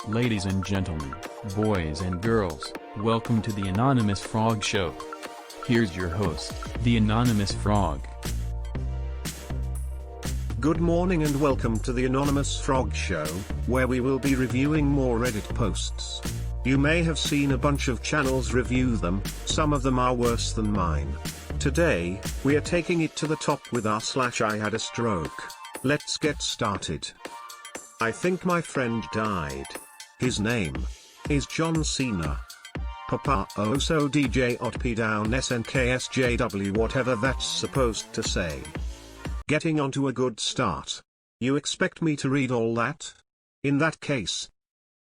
Ladies and gentlemen, boys and girls, welcome to the Anonymous Frog Show. Here's your host, the Anonymous Frog. Good morning and welcome to the Anonymous Frog Show, where we will be reviewing more Reddit posts. You may have seen a bunch of channels review them, some of them are worse than mine. Today, we are taking it to the top with our /ihadastroke. Let's get started. I think my friend died. His name is John Cena. Papa Oso DJ Otp down SNKSJW, whatever that's supposed to say. Getting onto a good start. You expect me to read all that? In that case,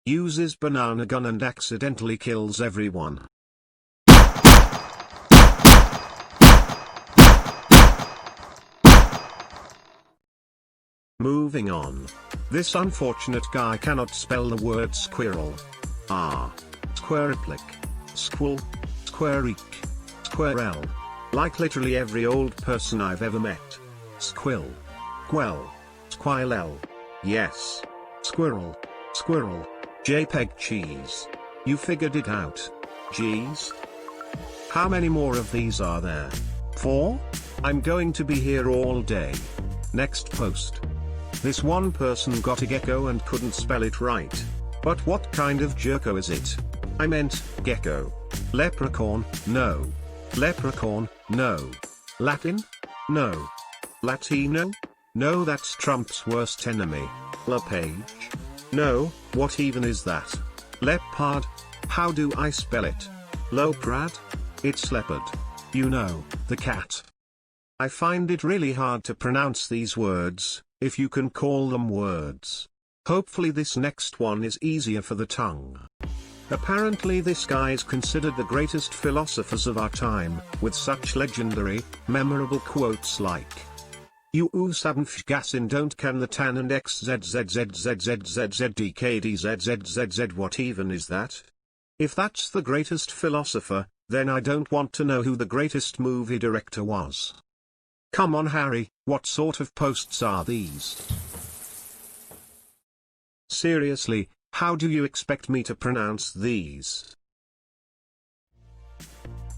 uses banana gun and accidentally kills everyone. Moving on. This unfortunate guy cannot spell the word squirrel. Squareplic. Squirrel. Squareek. Squirrel. Like literally every old person I've ever met. Squill. Quell. Squilel. Yes. Squirrel. Squirrel. JPEG cheese. You figured it out. Jeez. How many more of these are there? 4? I'm going to be here all day. Next post. This one person got a gecko and couldn't spell it right. But what kind of jerko is it? I meant, gecko. Leprechaun, no. Leprechaun, no. Latin? No. Latino? No, that's Trump's worst enemy. LePage? No, what even is that? Leopard? How do I spell it? Loprad? It's leopard. You know, the cat. I find it really hard to pronounce these words, if you can call them words. Hopefully this next one is easier for the tongue. Apparently this guy is considered the greatest philosophers of our time, with such legendary, memorable quotes like "You sabn gasin don't can the tan and xzzzzzzzzddkdzzzzz, what even is that?" If that's the greatest philosopher, then I don't want to know who the greatest movie director was. Come on Harry, what sort of posts are these? Seriously, how do you expect me to pronounce these?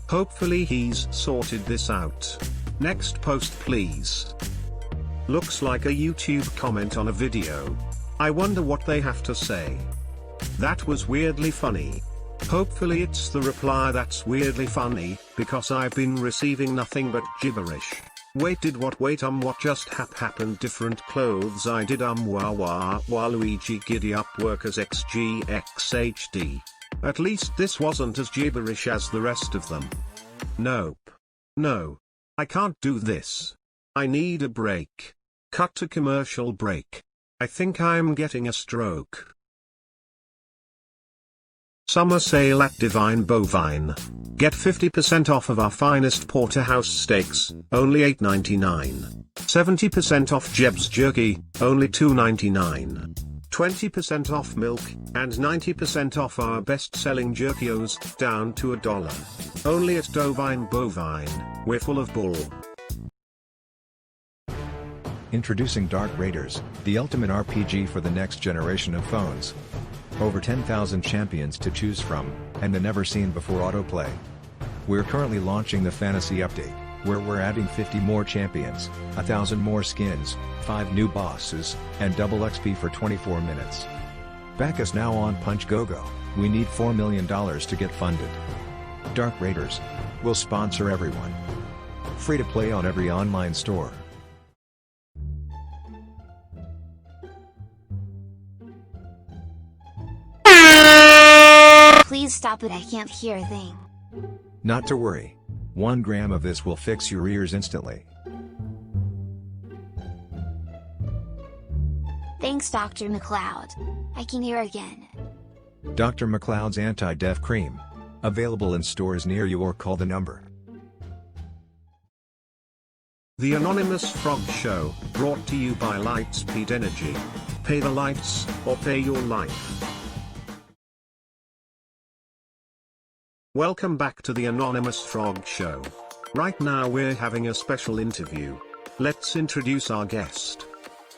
Hopefully he's sorted this out. Next post please. Looks like a YouTube comment on a video. I wonder what they have to say. That was weirdly funny. Hopefully it's the reply that's weirdly funny, because I've been receiving nothing but gibberish. Wait what just happened, different clothes I did wah Luigi giddy up workers XGXHD. At least this wasn't as gibberish as the rest of them. Nope. No. I can't do this. I need a break. Cut to commercial break. I think I'm getting a stroke. Summer sale at Divine Bovine. Get 50% off of our finest porterhouse steaks, only $8.99. 70% off Jeb's jerky, only $2.99. 20% off milk, and 90% off our best-selling jerkios, down to $1. Only at Divine Bovine, we're full of bull. Introducing Dark Raiders, the ultimate RPG for the next generation of phones. Over 10,000 champions to choose from, and the never-seen-before autoplay. We're currently launching the Fantasy Update, where we're adding 50 more champions, 1,000 more skins, 5 new bosses, and double XP for 24 minutes. Back us now on Punch Go-Go, we need $4 million to get funded. Dark Raiders will sponsor everyone. Free to play on every online store. Please stop it, I can't hear a thing. Not to worry. 1 gram of this will fix your ears instantly. Thanks Dr. MacLeod. I can hear again. Dr. MacLeod's Anti-Deaf Cream. Available in stores near you or call the number. The Anonymous Frog Show, brought to you by Lightspeed Energy. Pay the lights, or pay your life. Welcome back to the Anonymous Frog Show. Right now we're having a special interview. Let's introduce our guest.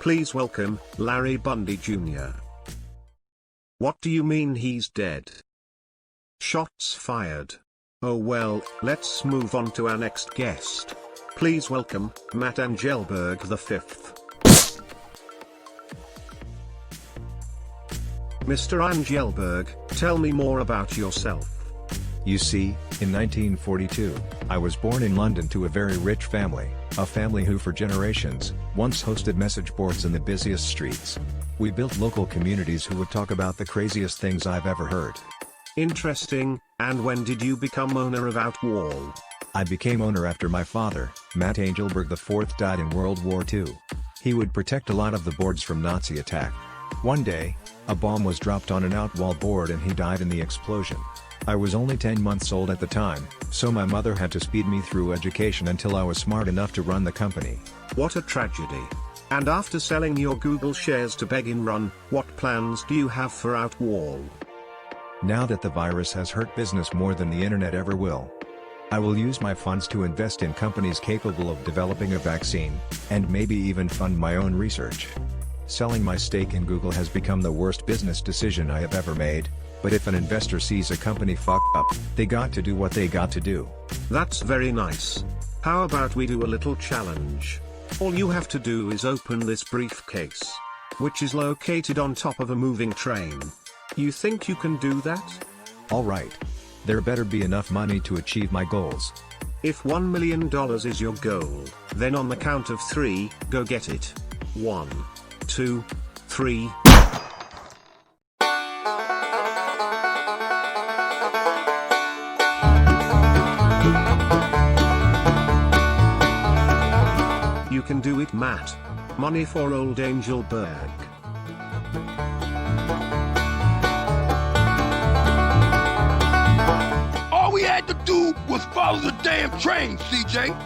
Please welcome, Larry Bundy Jr. What do you mean he's dead? Shots fired. Oh well, let's move on to our next guest. Please welcome, Matt Angelberg V. Mr. Angelberg, tell me more about yourself. You see, in 1942, I was born in London to a very rich family, a family who for generations, once hosted message boards in the busiest streets. We built local communities who would talk about the craziest things I've ever heard. Interesting, and when did you become owner of Outwall? I became owner after my father, Matt Angelberg IV, died in World War II. He would protect a lot of the boards from Nazi attack. One day, a bomb was dropped on an Outwall board and he died in the explosion. I was only 10 months old at the time, so my mother had to speed me through education until I was smart enough to run the company. What a tragedy. And after selling your Google shares to Begin, what plans do you have for Outwall? Now that the virus has hurt business more than the internet ever will, I will use my funds to invest in companies capable of developing a vaccine, and maybe even fund my own research. Selling my stake in Google has become the worst business decision I have ever made, but if an investor sees a company fuck up, they got to do what they got to do. That's very nice. How about we do a little challenge? All you have to do is open this briefcase, which is located on top of a moving train. You think you can do that? Alright. There better be enough money to achieve my goals. If $1 million is your goal, then on the count of 3, go get it. 1, 2, 3. You can do it, Matt. Money for old Angelberg. All we had to do was follow the damn train, CJ.